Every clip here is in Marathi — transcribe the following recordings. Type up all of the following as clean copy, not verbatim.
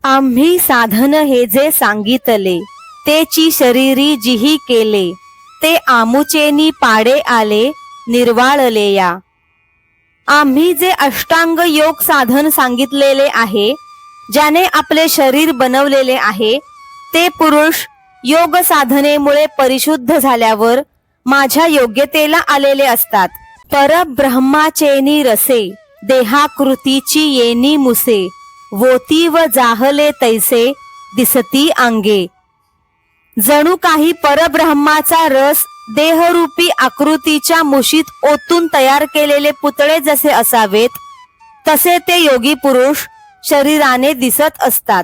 आम्ही साधन हे जे सांगितले, तेची शरीरी जिही केले, ते आमुचेनी पाडे आले निर्वाळले या. आम्ही जे अष्टांग योग साधन सांगितलेले आहे, ज्याने आपले शरीर बनवलेले आहे, ते पुरुष योग साधनेमुळे परिशुद्ध झाल्यावर माझ्या योग्यतेला आलेले असतात. परब्रह्माचेनी रसे देहाकृतीची येनी मुसे, वोती व जाहले तैसे दिसती अंगे. जणू काही परब्रह्माचा रस देहरूपी आकृतीच्या मुशीत ओतून तयार केलेले पुतळे जसे असावेत, तसे ते योगी पुरुष शरीराने दिसत असतात.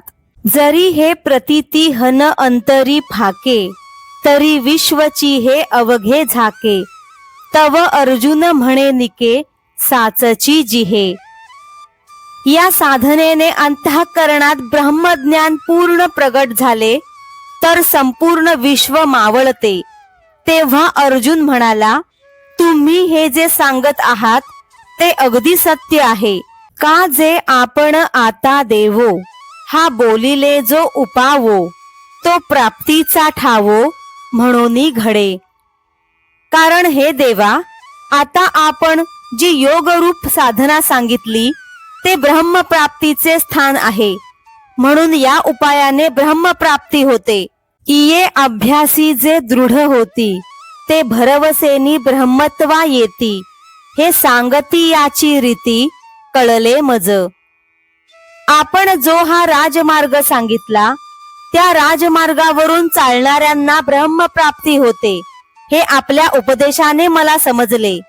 जरी हे प्रतीती हन अंतरी फाके, तरी विश्वची हे अवघे झाके. तव अर्जुन म्हणे निके साचची जिहे. या साधनेने अंतःकरणात ब्रह्मज्ञान पूर्ण प्रगट झाले तर संपूर्ण विश्व मावळते. तेव्हा अर्जुन म्हणाला, तुम्ही हे जे सांगत आहात ते अगदी सत्य आहे. का जे आपण आता देवो, हा बोलिले जो उपावो, तो प्राप्तीचा ठावो म्हणून घडे. कारण हे देवा, आता आपण जी योगरूप साधना सांगितली ते ब्रह्मप्राप्तीचे स्थान आहे. म्हणून या उपायाने ब्रह्मप्राप्ती होते. इये अभ्यासी जे दृढ होती, ते भरवसेनी ब्रह्मत्वा येती. हे सांगती याची रीती कळले मज. आपण जो हा राजमार्ग सांगितला, त्या राजमार्गावरून चालणाऱ्यांना ब्रह्मप्राप्ती होते, हे आपल्या उपदेशाने मला समजले.